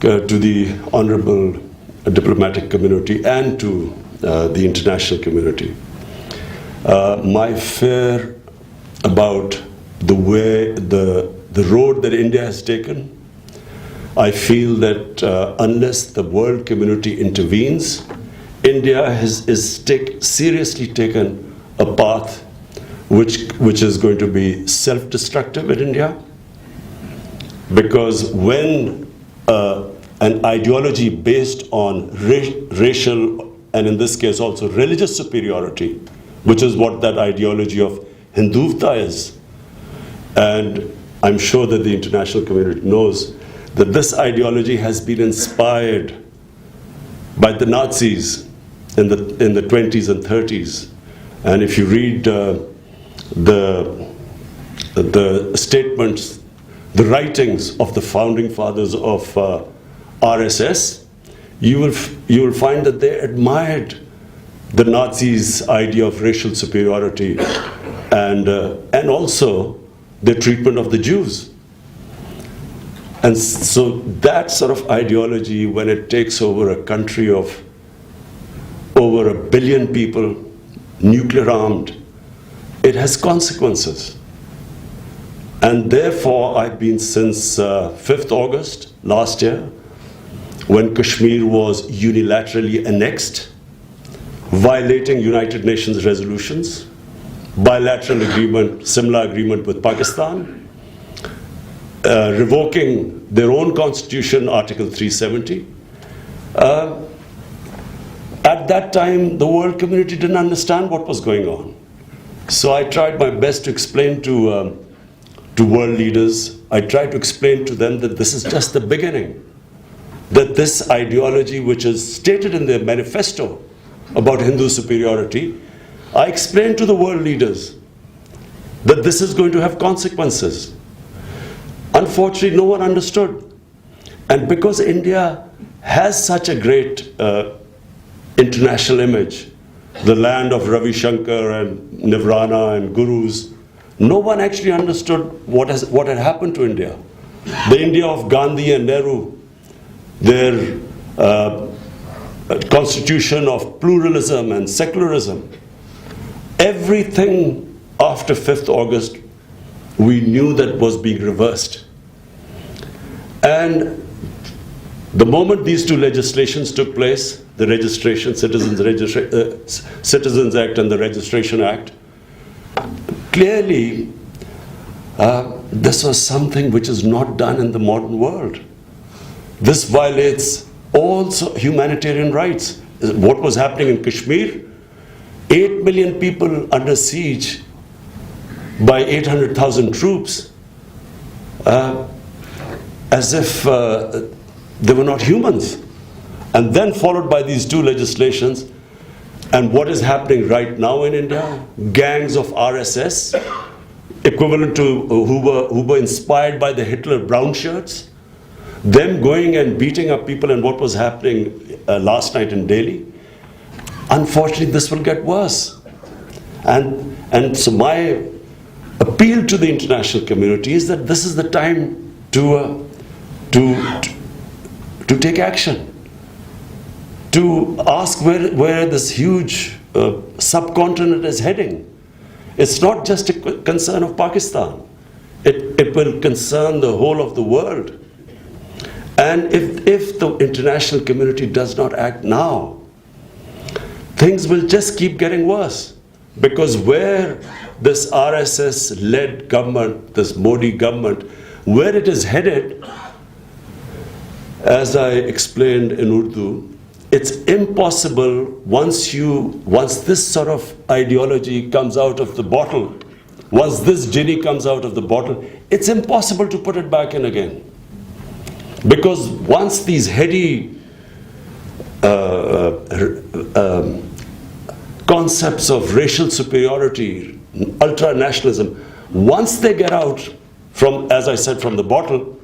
to the honorable diplomatic community and to the international community. My fear about the way, the road that India has taken, I feel that unless the world community intervenes, India has seriously taken a path which is going to be self-destructive in India. Because when an ideology based on racial, and in this case also religious superiority, which is what that ideology of Hindutva is, and I'm sure that the international community knows that this ideology has been inspired by the Nazis in the 20s and 30s. And if you read the statements, the writings of the founding fathers of RSS, you will find that they admired the Nazis' idea of racial superiority and also the treatment of the Jews. And so that sort of ideology, when it takes over a country of over 1 billion people, nuclear armed, it has consequences. And therefore, I've been since 5th August last year, when Kashmir was unilaterally annexed, violating United Nations resolutions, bilateral agreement, similar agreement with Pakistan, revoking their own constitution, Article 370. At that time, the world community didn't understand what was going on. So I tried my best to explain to world leaders, I tried to explain to them that this is just the beginning. That this ideology, which is stated in their manifesto about Hindu superiority, I explained to the world leaders that this is going to have consequences. Unfortunately, no one understood. And because India has such a great international image, the land of Ravi Shankar and Nirvana and gurus, no one actually understood what had happened to India. The India of Gandhi and Nehru, their constitution of pluralism and secularism, everything after 5th August, we knew that was being reversed. And the moment these two legislations took place, the Citizens Act and the Registration Act, clearly this was something which is not done in the modern world. This violates all humanitarian rights. What was happening in Kashmir, 8 million people under siege by 800,000 troops, as if they were not humans. And then followed by these two legislations. And what is happening right now in India? Gangs of RSS, equivalent to who were inspired by the Hitler brown shirts, them going and beating up people, and what was happening last night in Delhi. Unfortunately, this will get worse. And so my appeal to the international community is that this is the time to take action, to ask where this huge subcontinent is heading. It's not just a concern of Pakistan. It will concern the whole of the world. And if the international community does not act now, things will just keep getting worse. Because where this RSS-led government, this Modi government, where it is headed, as I explained in Urdu, it's impossible once this sort of ideology comes out of the bottle, once this genie comes out of the bottle, it's impossible to put it back in again. Because once these heady concepts of racial superiority, ultra-nationalism, once they get out from, as I said, from the bottle,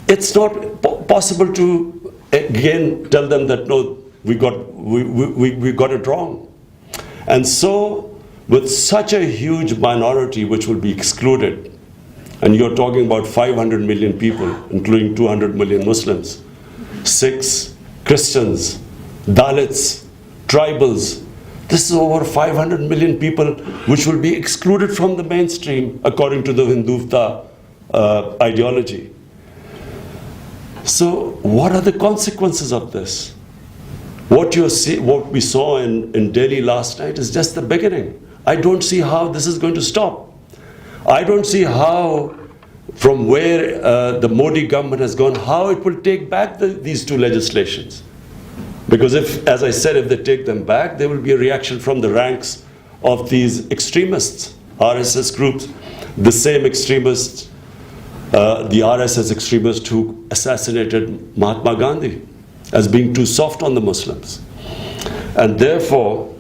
it's not possible to again tell them that no, we got it wrong. And so, with such a huge minority which will be excluded, and you're talking about 500 million people, including 200 million Muslims, Sikhs, Christians, Dalits, tribals. This is over 500 million people which will be excluded from the mainstream according to the Hindutva ideology. So what are the consequences of this? What we saw in Delhi last night is just the beginning. I don't see how this is going to stop. I don't see how, from where the Modi government has gone, how it will take back these two legislations. Because if, as I said, if they take them back, there will be a reaction from the ranks of these extremists, RSS groups, the same extremists, the RSS extremists who assassinated Mahatma Gandhi as being too soft on the Muslims. And therefore,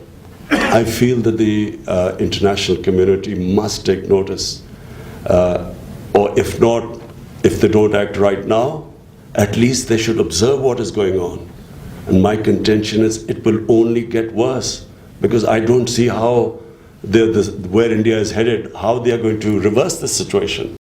I feel that the international community must take notice, or if not, if they don't act right now, at least they should observe what is going on. And my contention is it will only get worse, because I don't see how where India is headed, how they are going to reverse this situation.